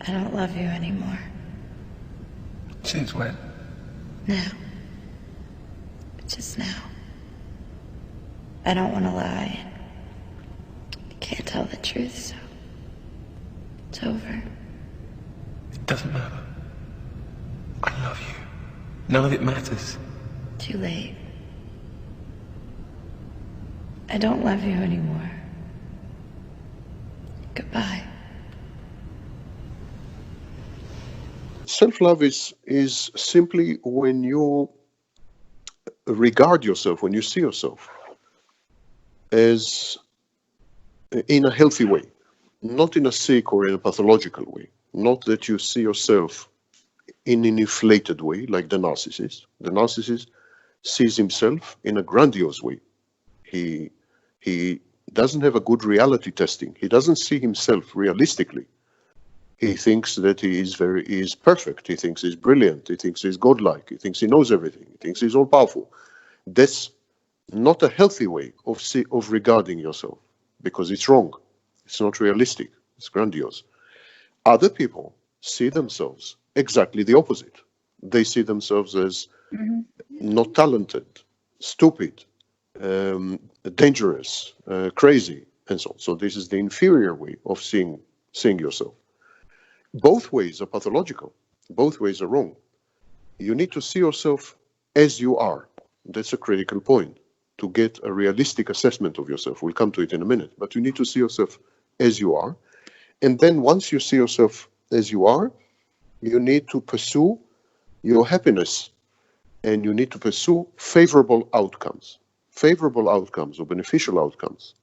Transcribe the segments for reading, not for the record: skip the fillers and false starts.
I don't love you anymore. Since when? Now. Just now. I don't want to lie. I can't tell the truth, so it's over. It doesn't matter. I love you. None of it matters. Too late. I don't love you anymore. Goodbye. Self-love is simply when you regard yourself, when you see yourself as in a healthy way, not in a sick or in a pathological way, not that you see yourself in an inflated way like the narcissist. The narcissist sees himself in a grandiose way. He doesn't have a good reality testing. He doesn't see himself realistically. He thinks that he is perfect. He thinks he's brilliant. He thinks he's godlike. He thinks he knows everything. He thinks he's all powerful. That's not a healthy way of regarding yourself, because it's wrong. It's not realistic. It's grandiose. Other people see themselves exactly the opposite. They see themselves as not talented, stupid, dangerous, crazy, and so on. So this is the inferior way of seeing yourself. Both ways are pathological. Both ways are wrong. You need to see yourself as you are. That's a critical point to get a realistic assessment of yourself. We'll come to it in a minute, but you need to see yourself as you are. And then once you see yourself as you are, you need to pursue your happiness, and you need to pursue favorable outcomes. Favorable outcomes or beneficial outcomes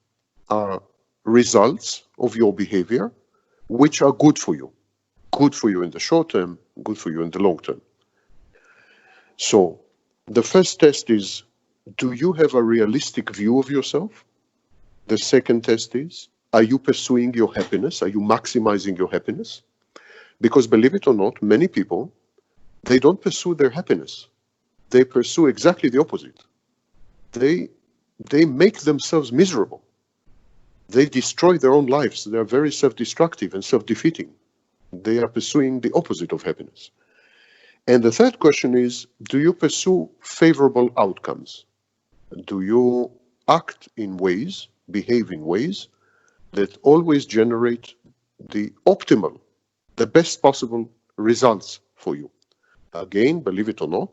are results of your behavior which are good for you. Good for you in the short term, good for you in the long term. So the first test is, do you have a realistic view of yourself? The second test is, are you pursuing your happiness? Are you maximizing your happiness? Because believe it or not, many people, they don't pursue their happiness. They pursue exactly the opposite. They make themselves miserable. They destroy their own lives. They are very self-destructive and self-defeating. They are pursuing the opposite of happiness. And the third question is, do you pursue favorable outcomes? Do you act in ways, behave in ways that always generate the optimal, the best possible results for you? Again, believe it or not,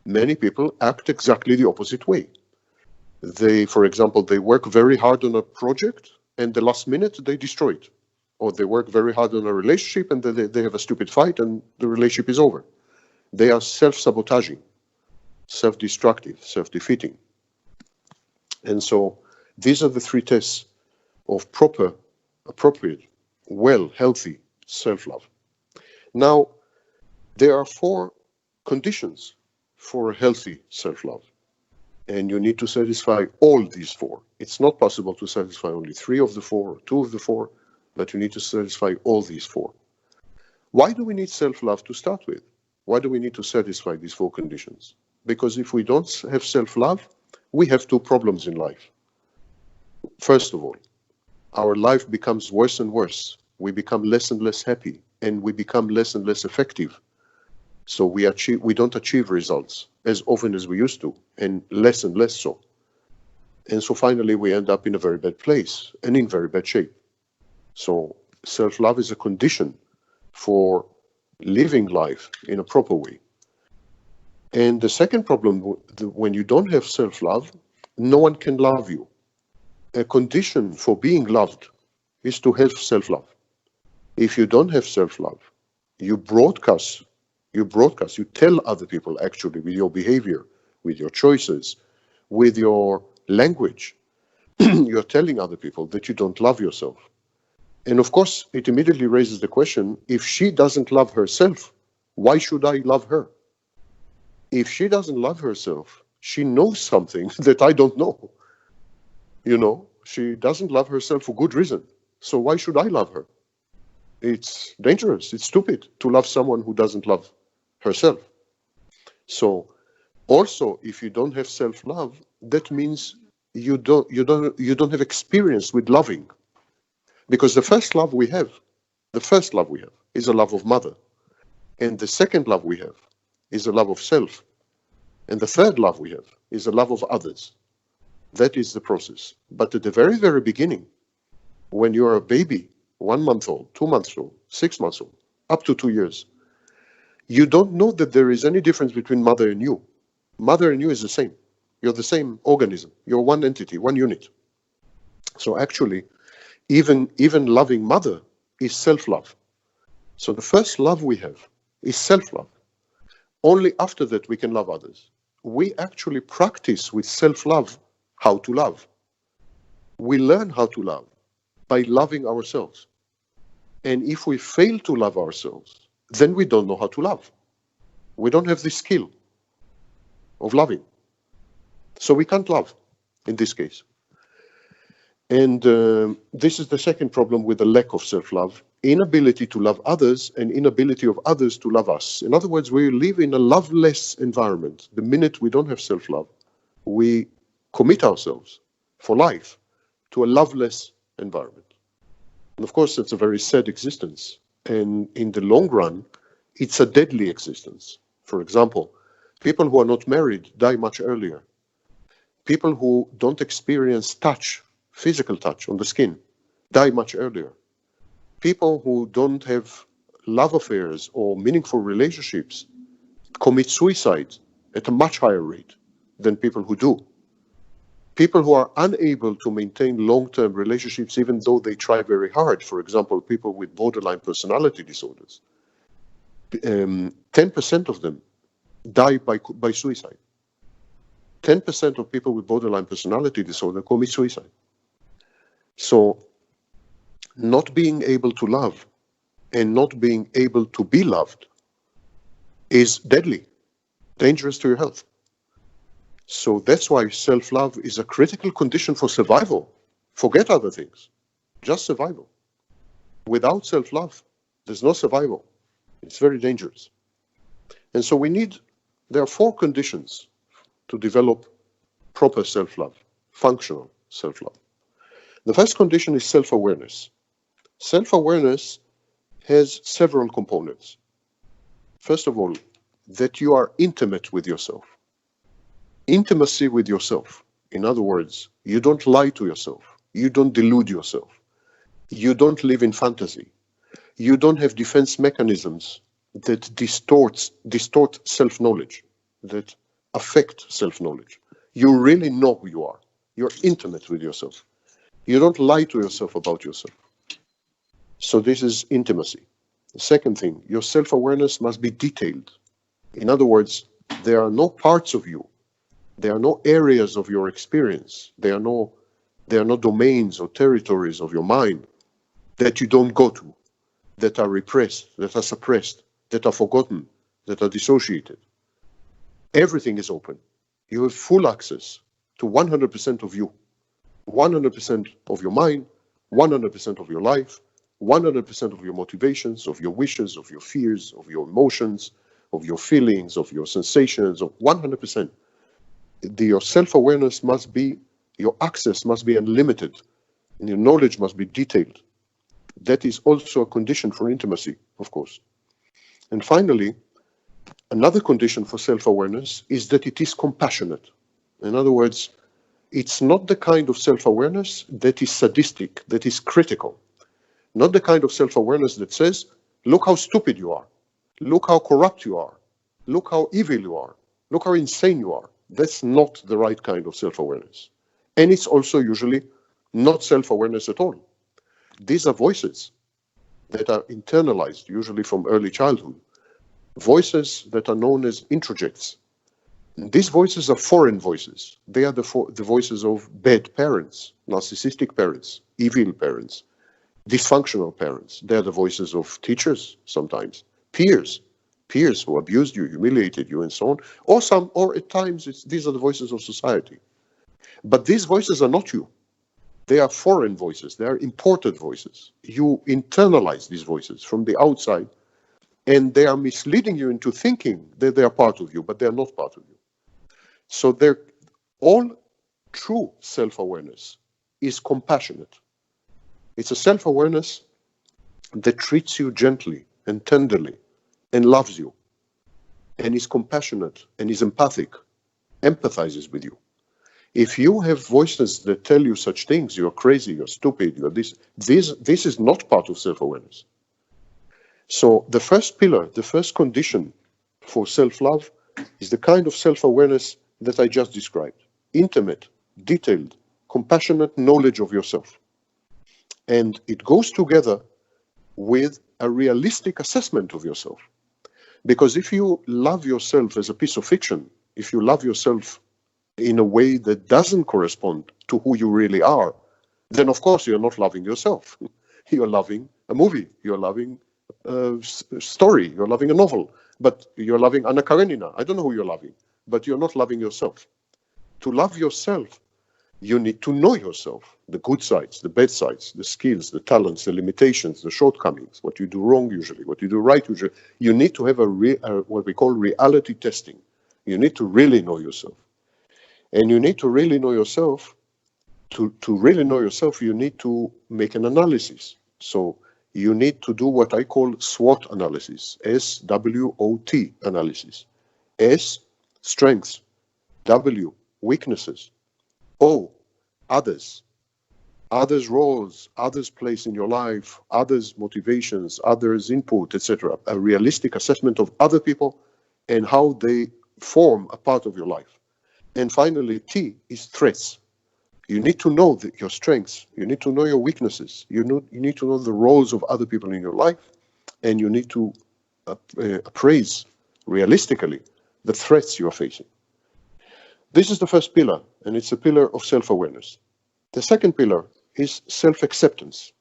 many people act exactly the opposite way. They, for example, they work very hard on a project and the last minute they destroy it. Or they work very hard on a relationship and they have a stupid fight and the relationship is over. They are self-sabotaging, self-destructive, self-defeating. And so these are the three tests of proper, appropriate, well, healthy self-love. Now, there are 4 conditions for a healthy self-love. And you need to satisfy all these 4. It's not possible to satisfy only 3 of the 4 or 2 of the 4, but you need to satisfy all these 4. Why do we need self-love to start with? Why do we need to satisfy these 4 conditions? Because if we don't have self-love, we have 2 problems in life. First of all, our life becomes worse and worse. We become less and less happy, and we become less and less effective. So we don't achieve results as often as we used to, and less so. And so finally we end up in a very bad place and in very bad shape. So self-love is a condition for living life in a proper way. And the second problem, when you don't have self-love, no one can love you. A condition for being loved is to have self-love. If you don't have self-love, you tell other people actually with your behavior, with your choices, with your language, you're telling other people that you don't love yourself. And of course, it immediately raises the question, if she doesn't love herself, why should I love her? If she doesn't love herself, she knows something that I don't know. You know, she doesn't love herself for good reason. So why should I love her? It's dangerous, it's stupid to love someone who doesn't love herself. So also, if you don't have self-love, that means you don't have experience with loving. Because the first love we have is a love of mother. And the second love we have is a love of self. And the third love we have is a love of others. That is the process. But at the very, very beginning, when you're a baby, 1 month old, 2 months old, 6 months old, up to 2 years, you don't know that there is any difference between mother and you. Mother and you is the same. You're the same organism. You're one entity, one unit. So actually, even loving mother is self-love. So the first love we have is self-love. Only after that we can love others. We actually practice with self-love how to love. We learn how to love by loving ourselves. And if we fail to love ourselves, then we don't know how to love. We don't have the skill of loving. So we can't love in this case. And this is the second problem with the lack of self-love: inability to love others and inability of others to love us. In other words, we live in a loveless environment. The minute we don't have self-love, we commit ourselves for life to a loveless environment. And of course, it's a very sad existence. And in the long run, it's a deadly existence. For example, people who are not married die much earlier. People who don't experience touch, physical touch on the skin, die much earlier. People who don't have love affairs or meaningful relationships commit suicide at a much higher rate than people who do. People who are unable to maintain long-term relationships even though they try very hard, for example, people with borderline personality disorders, 10% of them die by suicide. 10% of people with borderline personality disorder commit suicide. So not being able to love and not being able to be loved is deadly, dangerous to your health. So that's why self-love is a critical condition for survival. Forget other things, just survival. Without self-love, there's no survival. It's very dangerous. And so there are 4 conditions to develop proper self-love, functional self-love. The first condition is self-awareness. Self-awareness has several components. First of all, that you are intimate with yourself. Intimacy with yourself. In other words, you don't lie to yourself. You don't delude yourself. You don't live in fantasy. You don't have defense mechanisms that distort self-knowledge, that affect self-knowledge. You really know who you are. You're intimate with yourself. You don't lie to yourself about yourself. So this is intimacy. The second thing, your self-awareness must be detailed. In other words, there are no parts of you. There are no areas of your experience. There are no domains or territories of your mind that you don't go to, that are repressed, that are suppressed, that are forgotten, that are dissociated. Everything is open. You have full access to 100% of you, 100% of your mind, 100% of your life, 100% of your motivations, of your wishes, of your fears, of your emotions, of your feelings, of your sensations, of 100%. Your self-awareness must be, your access must be unlimited, and your knowledge must be detailed. That is also a condition for intimacy, of course. And finally, another condition for self-awareness is that it is compassionate. In other words, it's not the kind of self-awareness that is sadistic, that is critical. Not the kind of self-awareness that says, look how stupid you are, look how corrupt you are, look how evil you are, look how insane you are. That's not the right kind of self-awareness. And it's also usually not self-awareness at all. These are voices that are internalized, usually from early childhood. Voices that are known as introjects. These voices are foreign voices. They are the voices of bad parents, narcissistic parents, evil parents, dysfunctional parents. They are the voices of teachers sometimes, peers who abused you, humiliated you, and so on. Or at times, these are the voices of society. But these voices are not you. They are foreign voices. They are imported voices. You internalize these voices from the outside, and they are misleading you into thinking that they are part of you, but they are not part of you. So all true self-awareness is compassionate. It's a self-awareness that treats you gently, and tenderly and loves you and is compassionate and is empathic, empathizes with you. If you have voices that tell you such things, you're crazy, you're stupid, you're this is not part of self-awareness. So the first pillar, the first condition for self-love is the kind of self-awareness that I just described. Intimate, detailed, compassionate knowledge of yourself. And it goes together with a realistic assessment of yourself. Because if you love yourself as a piece of fiction, if you love yourself in a way that doesn't correspond to who you really are, then of course you're not loving yourself. You're loving a movie, you're loving a story, you're loving a novel, but you're loving Anna Karenina. I don't know who you're loving, but you're not loving yourself. To love yourself, you need to know yourself, the good sides, the bad sides, the skills, the talents, the limitations, the shortcomings, what you do wrong usually, what you do right usually. You need to have what we call reality testing. You need to really know yourself. And you need to really know yourself. To really know yourself, you need to make an analysis. So you need to do what I call SWOT analysis, SWOT analysis. S, strengths. W, weaknesses. O, others. Others' roles, others' place in your life, others' motivations, others' input, etc. A realistic assessment of other people and how they form a part of your life. And finally, T is threats. You need to know your strengths. You need to know your weaknesses. You need to know the roles of other people in your life. And you need to appraise realistically the threats you are facing. This is the first pillar, and it's a pillar of self-awareness. The second pillar is self-acceptance.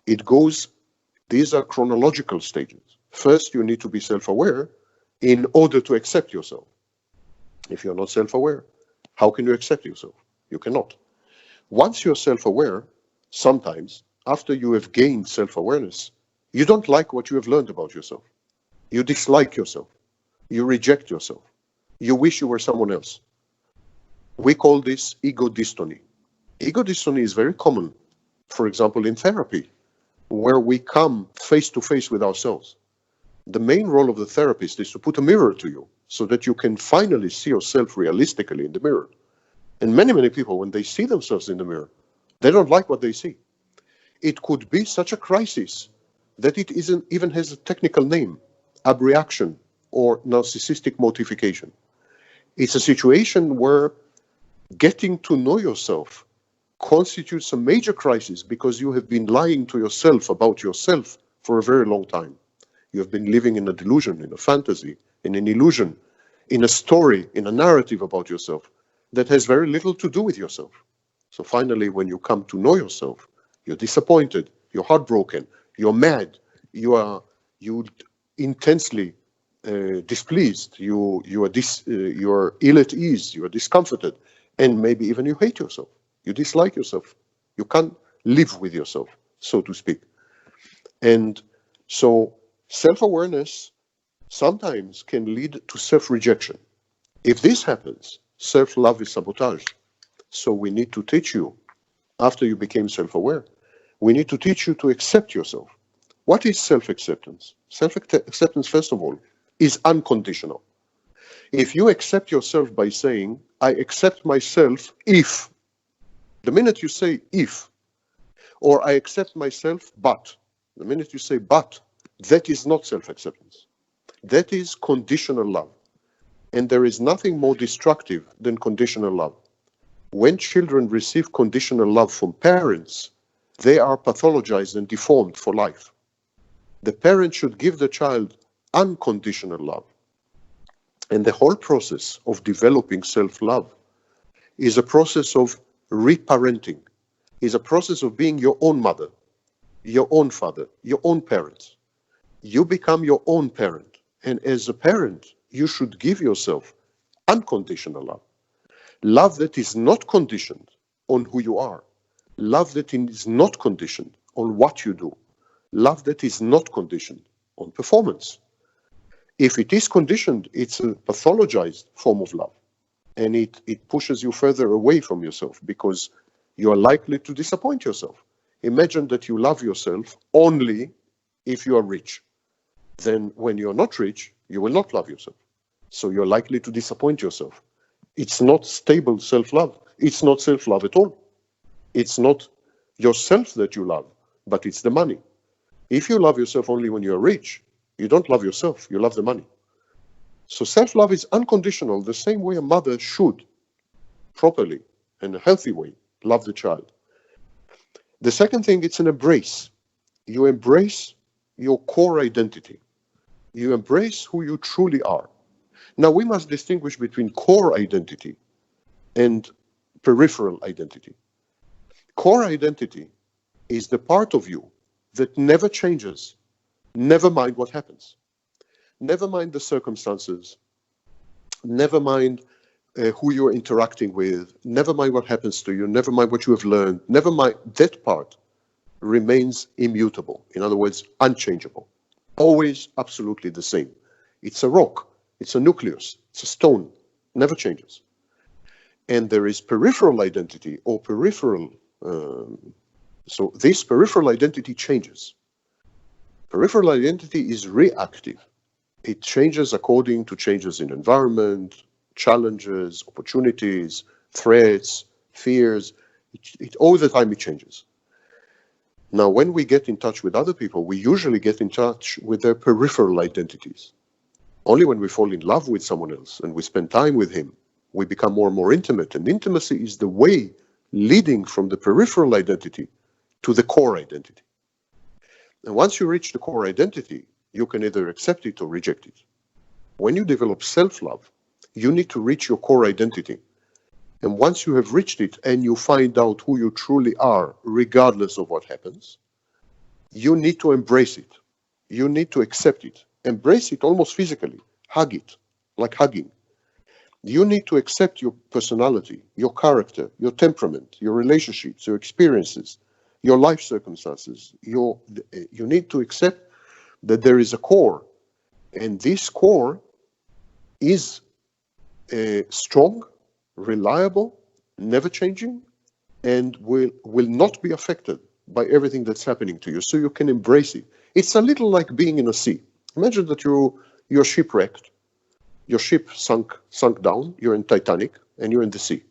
These are chronological stages. First, you need to be self-aware in order to accept yourself. If you're not self-aware, how can you accept yourself? You cannot. Once you're self-aware, sometimes, after you have gained self-awareness, you don't like what you have learned about yourself. You dislike yourself. You reject yourself. You wish you were someone else. We call this ego dystony. Ego dystony is very common, for example, in therapy, where we come face to face with ourselves. The main role of the therapist is to put a mirror to you so that you can finally see yourself realistically in the mirror. And many people, when they see themselves in the mirror, they don't like what they see. It could be such a crisis that it even has a technical name, abreaction or narcissistic mortification. It's a situation where getting to know yourself constitutes a major crisis because you have been lying to yourself about yourself for a very long time. You have been living in a delusion, in a fantasy, in an illusion, in a story, in a narrative about yourself that has very little to do with yourself. So finally, when you come to know yourself, you're disappointed, you're heartbroken, you're mad, you intensely displeased, you are ill at ease, you are discomforted, and maybe even you hate yourself. You dislike yourself. You can't live with yourself, so to speak. And so self-awareness sometimes can lead to self-rejection. If this happens, self-love is sabotaged. So we need to teach you, after you became self-aware, we need to teach you to accept yourself. What is self-acceptance? Self-acceptance, first of all, is unconditional. If you accept yourself by saying, I accept myself if, the minute you say if, or I accept myself but, the minute you say but, that is not self-acceptance. That is conditional love. And there is nothing more destructive than conditional love. When children receive conditional love from parents, they are pathologized and deformed for life. The parent should give the child unconditional love. And the whole process of developing self-love is a process of reparenting, is a process of being your own mother, your own father, your own parents. You become your own parent. And as a parent, you should give yourself unconditional love. Love that is not conditioned on who you are. Love that is not conditioned on what you do. Love that is not conditioned on performance. If it is conditioned, it's a pathologized form of love. And it pushes you further away from yourself because you are likely to disappoint yourself. Imagine that you love yourself only if you are rich. then when you're not rich, you will not love yourself. So you're likely to disappoint yourself. It's not stable self-love. It's not self-love at all. It's not yourself that you love, but it's the money. If you love yourself only when you're rich, you don't love yourself, you love the money. So self-love is unconditional, the same way a mother should, properly, in a healthy way, love the child. The second thing, it's an embrace. You embrace your core identity. You embrace who you truly are. Now, we must distinguish between core identity and peripheral identity. Core identity is the part of you that never changes, never mind what happens. Never mind the circumstances, never mind who you're interacting with, never mind what happens to you, never mind what you have learned, never mind, that part remains immutable. In other words, unchangeable. Always absolutely the same. It's a rock, it's a nucleus, it's a stone, never changes. And there is peripheral identity or peripheral, so this peripheral identity changes. Peripheral identity is reactive. It changes according to changes in environment, challenges, opportunities, threats, fears. All the time it changes. Now, when we get in touch with other people, we usually get in touch with their peripheral identities. Only when we fall in love with someone else and we spend time with him, we become more and more intimate. And intimacy is the way leading from the peripheral identity to the core identity. And once you reach the core identity, you can either accept it or reject it. When you develop self-love, you need to reach your core identity. And once you have reached it and you find out who you truly are, regardless of what happens, you need to embrace it. You need to accept it. Embrace it almost physically. Hug it, like hugging. You need to accept your personality, your character, your temperament, your relationships, your experiences, your life circumstances. You need to accept that there is a core, and this core is strong, reliable, never changing, and will not be affected by everything that's happening to you, so you can embrace it. It's a little like being in a sea. Imagine that you're shipwrecked, your ship sunk down, you're in Titanic, and you're in the sea.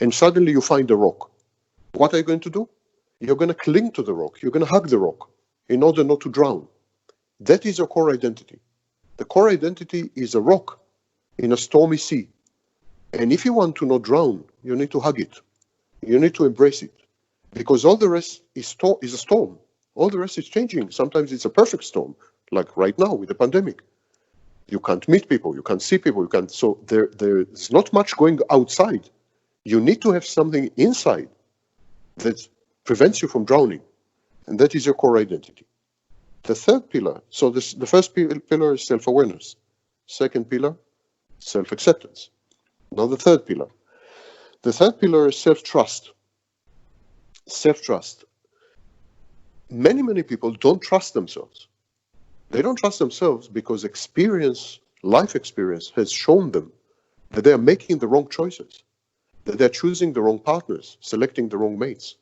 And suddenly you find a rock. What are you going to do? You're going to cling to the rock, you're going to hug the rock in order not to drown. That is your core identity. The core identity is a rock in a stormy sea. And if you want to not drown, you need to hug it. You need to embrace it. Because all the rest is a storm. All the rest is changing. Sometimes it's a perfect storm, like right now with the pandemic. You can't meet people, you can't see people, so there's not much going outside. You need to have something inside that prevents you from drowning. And that is your core identity. The third pillar, so the first pillar is self-awareness. Second pillar, self-acceptance. Now the third pillar. The third pillar is self-trust. Self-trust. Many people don't trust themselves. They don't trust themselves because life experience has shown them that they are making the wrong choices, that they're choosing the wrong partners, selecting the wrong mates,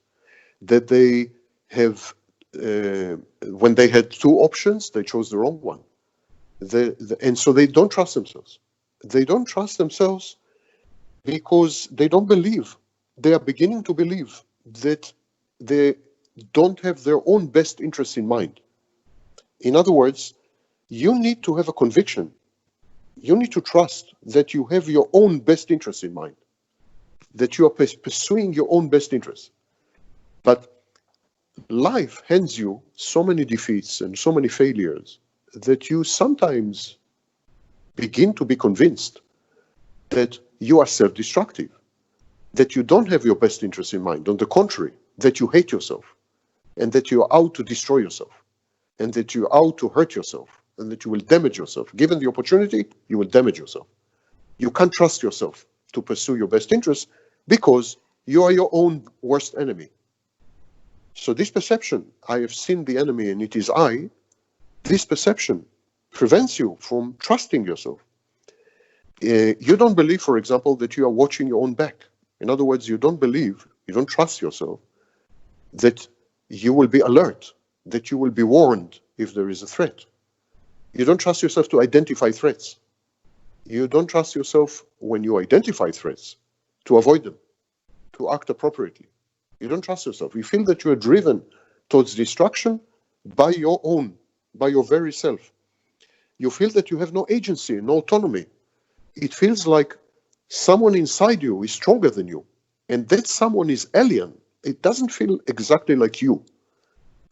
that they have when they had two options, they chose the wrong one. And so they don't trust themselves. They don't trust themselves because they don't believe. They are beginning to believe that they don't have their own best interests in mind. In other words, you need to have a conviction. You need to trust that you have your own best interests in mind, that you are pursuing your own best interests. But life hands you so many defeats and so many failures that you sometimes begin to be convinced that you are self-destructive, that you don't have your best interests in mind. On the contrary, that you hate yourself and that you are out to destroy yourself and that you are out to hurt yourself and that you will damage yourself. Given the opportunity, you will damage yourself. You can't trust yourself to pursue your best interests because you are your own worst enemy. So this perception, I have seen the enemy and it is I, this perception prevents you from trusting yourself. You don't believe, for example, that you are watching your own back. In other words, you don't trust yourself that you will be alert, that you will be warned if there is a threat. You don't trust yourself to identify threats. You don't trust yourself when you identify threats to avoid them, to act appropriately. You don't trust yourself. You feel that you are driven towards destruction by your very self. You feel that you have no agency, no autonomy. It feels like someone inside you is stronger than you, and that someone is alien. It doesn't feel exactly like you.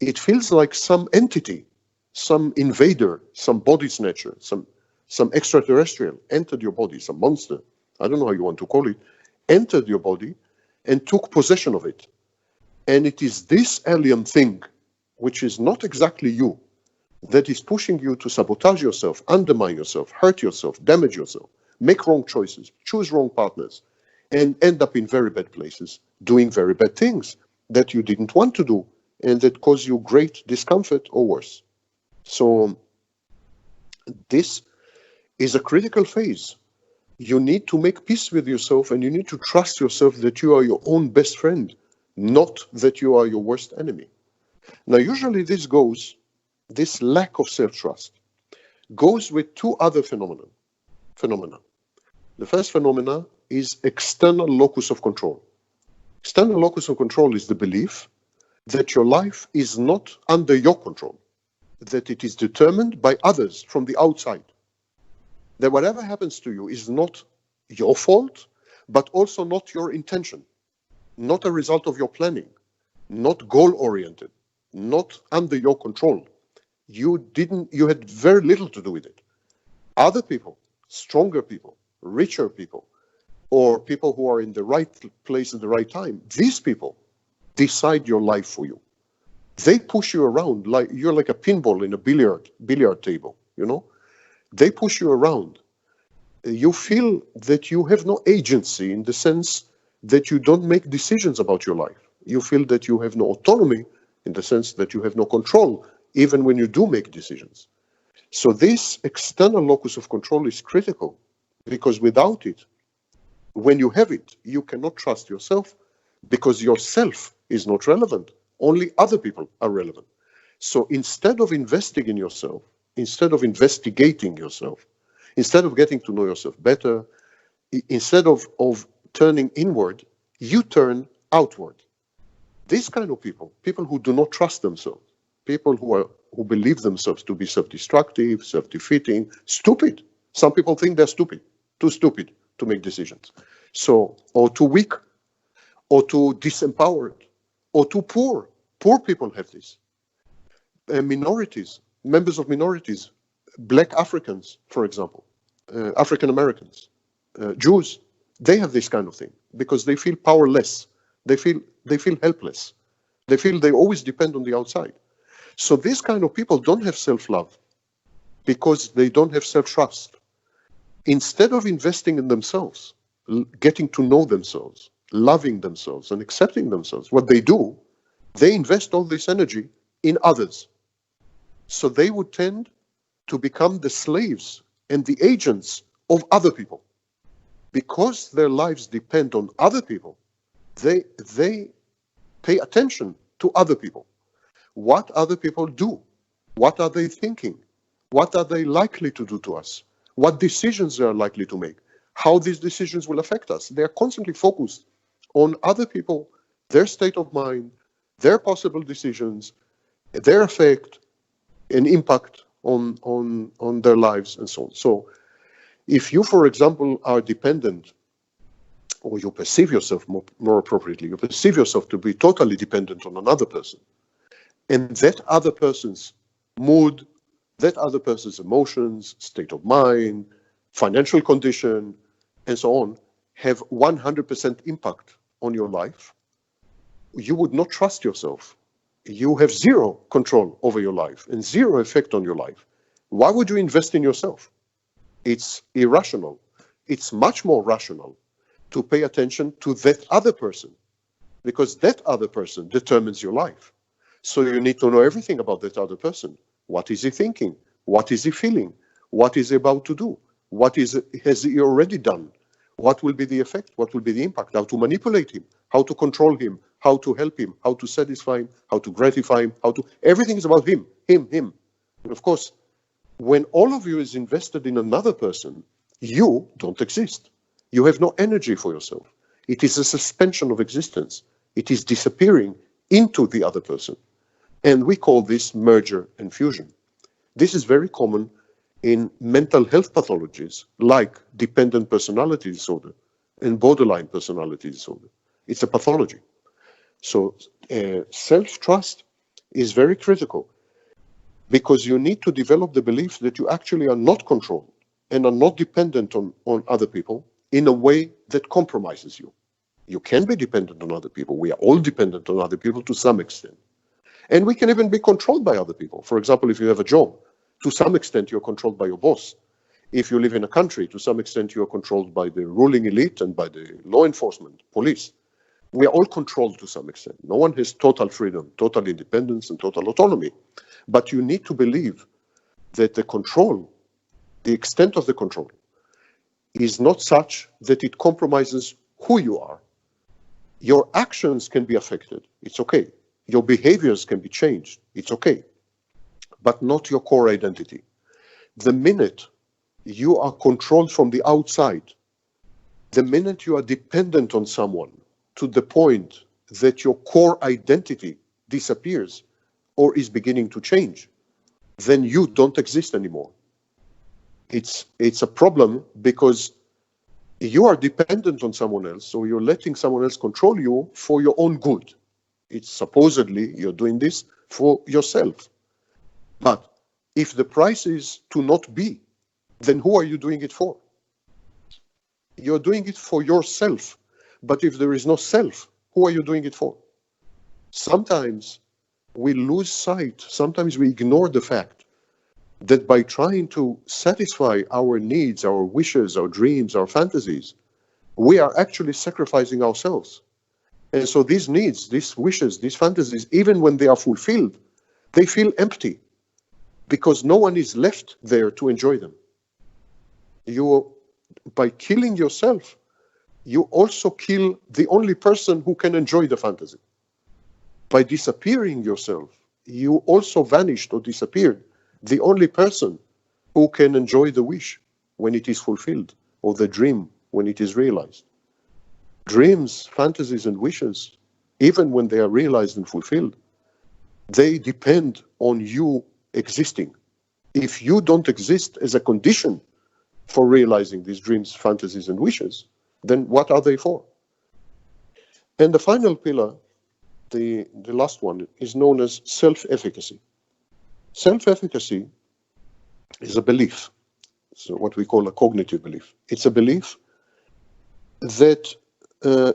It feels like some entity, some invader, some body snatcher, some extraterrestrial entered your body, some monster, I don't know how you want to call it, entered your body and took possession of it. And it is this alien thing, which is not exactly you, that is pushing you to sabotage yourself, undermine yourself, hurt yourself, damage yourself, make wrong choices, choose wrong partners, and end up in very bad places, doing very bad things that you didn't want to do and that cause you great discomfort or worse. So this is a critical phase. You need to make peace with yourself, and you need to trust yourself that you are your own best friend, not that you are your worst enemy. Now, usually this lack of self-trust goes with two other phenomena. The first phenomena is external locus of control. External locus of control is the belief that your life is not under your control, that it is determined by others from the outside. That whatever happens to you is not your fault, but also not your intention, not a result of your planning, not goal-oriented, not under your control. You had very little to do with it. Other people, stronger people, richer people, or people who are in the right place at the right time, these people decide your life for you. They push you around like you're like a pinball in a billiard table, you know? They push you around. You feel that you have no agency in the sense that you don't make decisions about your life. You feel that you have no autonomy in the sense that you have no control, even when you do make decisions. So this external locus of control is critical, because without it, when you have it, you cannot trust yourself, because yourself is not relevant. Only other people are relevant. So instead of investing in yourself, instead of investigating yourself, instead of getting to know yourself better, instead of turning inward, you turn outward. These kind of people who do not trust themselves, people who believe themselves to be self-destructive, self-defeating, stupid. Some people think they're stupid, too stupid to make decisions. So, or too weak, or too disempowered, or too poor. Poor people have this. Minorities, members of minorities, Black Africans, for example, African Americans, Jews, they have this kind of thing because they feel powerless. They feel helpless. They feel they always depend on the outside. So these kind of people don't have self-love because they don't have self-trust. Instead of investing in themselves, getting to know themselves, loving themselves and accepting themselves, what they do, they invest all this energy in others. So they would tend to become the slaves and the agents of other people. Because their lives depend on other people, they pay attention to other people. What other people do? What are they thinking? What are they likely to do to us? What decisions they are likely to make? How these decisions will affect us? They are constantly focused on other people, their state of mind, their possible decisions, their effect and impact on their lives and so on. So if you, for example, are dependent, or you perceive yourself more appropriately, you perceive yourself to be totally dependent on another person, and that other person's mood, that other person's emotions, state of mind, financial condition, and so on, have 100% impact on your life, you would not trust yourself. You have zero control over your life and zero effect on your life. Why would you invest in yourself? It's irrational. It's much more rational to pay attention to that other person, because that other person determines your life. So you need to know everything about that other person. What is he thinking? What is he feeling? What is he about to do? Has he already done? What will be the effect? What will be the impact? How to manipulate him? How to control him? How to help him? How to satisfy him? How to gratify him? Everything is about him. And of course, When all of you is invested in another person, you don't exist. You have no energy for yourself. It is a suspension of existence. It is disappearing into the other person. And we call this merger and fusion. This is very common in mental health pathologies like dependent personality disorder and borderline personality disorder. It's a pathology. So self-trust is very critical because you need to develop the belief that you actually are not controlled and are not dependent on other people in a way that compromises you. You can be dependent on other people. We are all dependent on other people to some extent. And we can even be controlled by other people. For example, if you have a job, to some extent you're controlled by your boss. If you live in a country, to some extent you're controlled by the ruling elite and by the law enforcement, police. We are all controlled to some extent. No one has total freedom, total independence, and total autonomy. But you need to believe that the control, the extent of the control, is not such that it compromises who you are. Your actions can be affected. It's okay. Your behaviors can be changed. It's okay. But not your core identity. The minute you are controlled from the outside, the minute you are dependent on someone to the point that your core identity disappears or is beginning to change, then you don't exist anymore. It's a problem because you are dependent on someone else, so you're letting someone else control you for your own good. It's supposedly you're doing this for yourself. But if the price is to not be, then who are you doing it for? You're doing it for yourself. But if there is no self, who are you doing it for? Sometimes we lose sight, sometimes we ignore the fact that by trying to satisfy our needs, our wishes, our dreams, our fantasies, we are actually sacrificing ourselves. And so these needs, these wishes, these fantasies, even when they are fulfilled, they feel empty because no one is left there to enjoy them. By killing yourself, you also kill the only person who can enjoy the fantasy. By disappearing yourself, you also vanished or disappeared the only person who can enjoy the wish when it is fulfilled, or the dream when it is realized. Dreams, fantasies, and wishes, even when they are realized and fulfilled, they depend on you existing. If you don't exist as a condition for realizing these dreams, fantasies, and wishes, then what are they for? And the final pillar, the last one, is known as self-efficacy. Self-efficacy is a belief, so what we call a cognitive belief. It's a belief that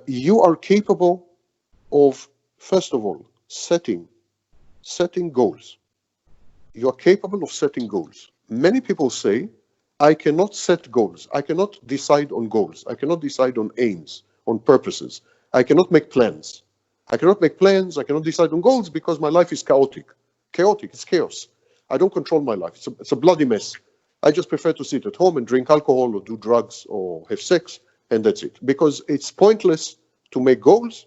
you are capable of, first of all, setting goals. You are capable of setting goals. Many people say, I cannot set goals. I cannot decide on goals. I cannot decide on aims, on purposes. I cannot make plans. I cannot make plans. I cannot decide on goals because my life is chaotic. Chaotic, it's chaos. I don't control my life. It's a bloody mess. I just prefer to sit at home and drink alcohol or do drugs or have sex, and that's it. Because it's pointless to make goals,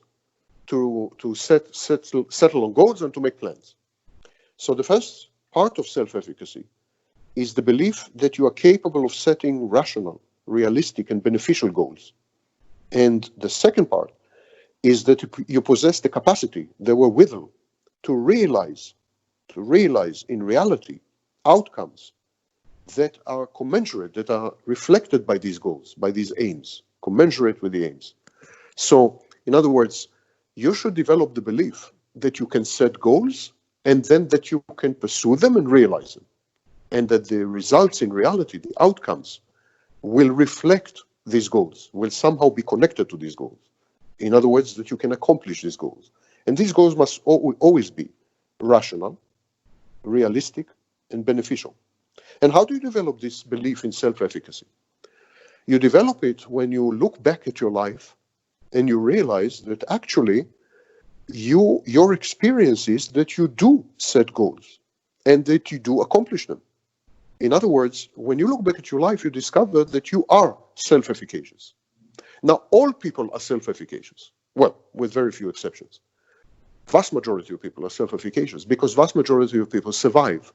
to settle on goals, and to make plans. So the first part of self-efficacy is the belief that you are capable of setting rational, realistic, and beneficial goals. And the second part is that you possess the capacity, the wherewithal, to realize in reality outcomes that are commensurate, that are reflected by these goals, by these aims, commensurate with the aims. So, in other words, you should develop the belief that you can set goals and then that you can pursue them and realize them. And that the results in reality, the outcomes, will reflect these goals, will somehow be connected to these goals. In other words, that you can accomplish these goals. And these goals must always be rational, realistic, and beneficial. And how do you develop this belief in self-efficacy? You develop it when you look back at your life and you realize that actually your experience is that you do set goals and that you do accomplish them. In other words, when you look back at your life, you discover that you are self-efficacious. Now, all people are self-efficacious. Well, with very few exceptions. Vast majority of people are self-efficacious because vast majority of people survive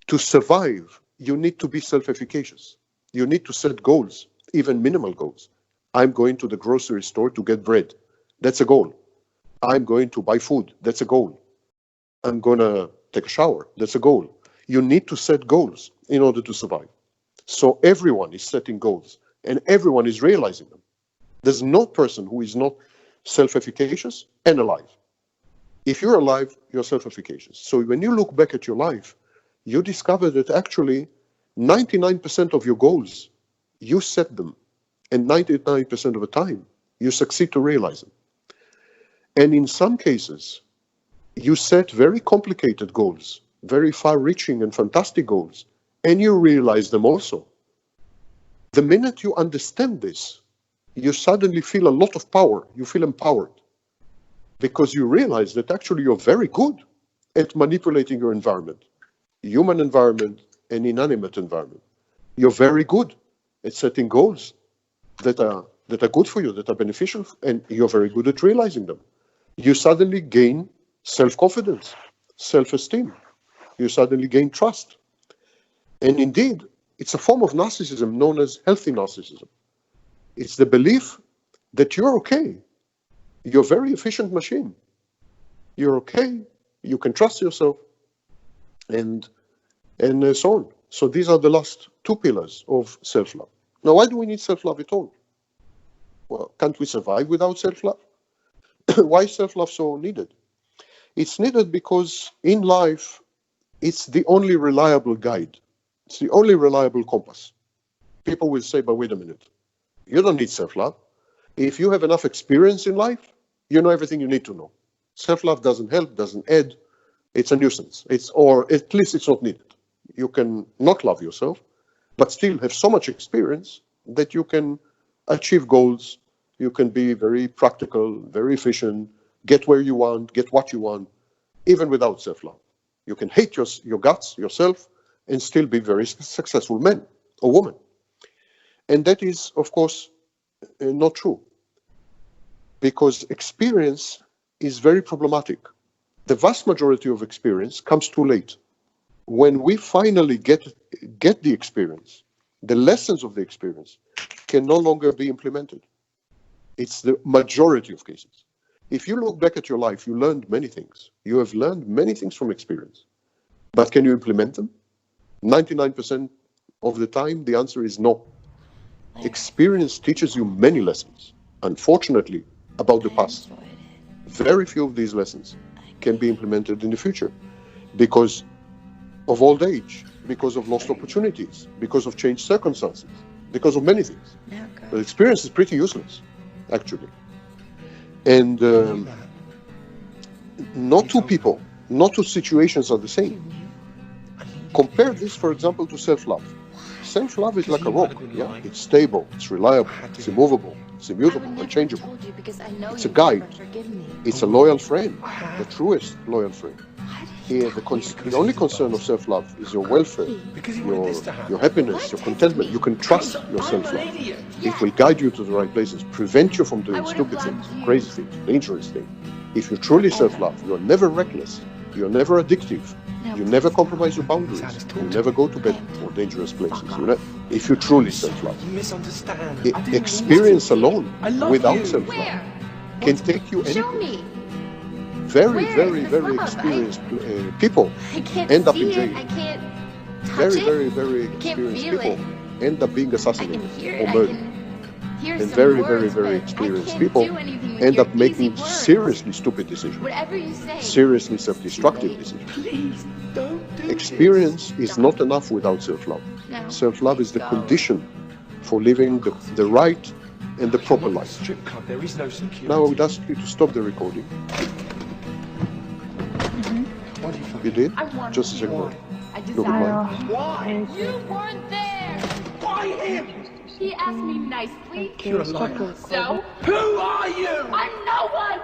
To survive, you need to be self-efficacious. You need to set goals, even minimal goals. I'm going to the grocery store to get bread. That's a goal. I'm going to buy food. That's a goal. I'm going to take a shower. That's a goal. You need to set goals in order to survive. So everyone is setting goals and everyone is realizing them. There's no person who is not self-efficacious and alive. If you're alive, you're self-efficacious. So when you look back at your life, you discover that actually 99% of your goals, you set them. And 99% of the time, you succeed to realize them. And in some cases, you set very complicated goals, very far-reaching and fantastic goals, and you realize them also. The minute you understand this, you suddenly feel a lot of power. You feel empowered because you realize that actually you're very good at manipulating your environment, human environment and inanimate environment. You're very good at setting goals that are good for you, that are beneficial, and you're very good at realizing them. You suddenly gain self-confidence, self-esteem. You suddenly gain trust. And indeed, it's a form of narcissism known as healthy narcissism. It's the belief that you're okay. You're a very efficient machine. You're okay. You can trust yourself, and so on. So these are the last two pillars of self-love. Now, why do we need self-love at all? Well, can't we survive without self-love? Why is self-love so needed? It's needed because in life, it's the only reliable guide. It's the only reliable compass. People will say, but wait a minute, you don't need self-love. If you have enough experience in life, you know everything you need to know. Self-love doesn't help, doesn't add. It's a nuisance. Or at least it's not needed. You can not love yourself, but still have so much experience that you can achieve goals. You can be very practical, very efficient, get where you want, get what you want, even without self-love. You can hate your guts, yourself, and still be very successful man or woman. And that is, of course, not true. Because experience is very problematic. The vast majority of experience comes too late. When we finally get the experience, the lessons of the experience can no longer be implemented. It's the majority of cases. If you look back at your life, you learned many things. You have learned many things from experience. But can you implement them? 99% of the time, the answer is no. Experience teaches you many lessons, unfortunately, about the past. Very few of these lessons can be implemented in the future because of old age, because of lost opportunities, because of changed circumstances, because of many things. But experience is pretty useless, actually. And no two people, no two situations are the same. Compare this, for example, to self-love. Self-love is like a rock. Yeah, it's stable, it's reliable, it's immovable, it's immutable, unchangeable. It's a guide. It's a loyal friend, the truest loyal friend. Here, the only concern of self-love is your welfare, your happiness, your contentment. You can trust your self-love. It will guide you to the right places, prevent you from doing stupid things, crazy things, dangerous things. If you truly self-love, you are never reckless, you are never addictive, you never compromise your boundaries, you never go to bed for dangerous places. If you truly self-love. Experience alone, without self-love, can take you anywhere. Very, very, very experienced people end up in jail. Very, very, very experienced people end up being assassinated or murdered. And very, very, very experienced people end up making seriously stupid decisions, seriously self-destructive decisions. Experience is not enough without self-love. Self-love is the condition for living the right and the proper life. Now I would ask you to stop the recording. You did? Just a second. Look at mine. Why? You weren't there! Why him? He asked me nicely. You're a liar. So? Who are you? I'm no one!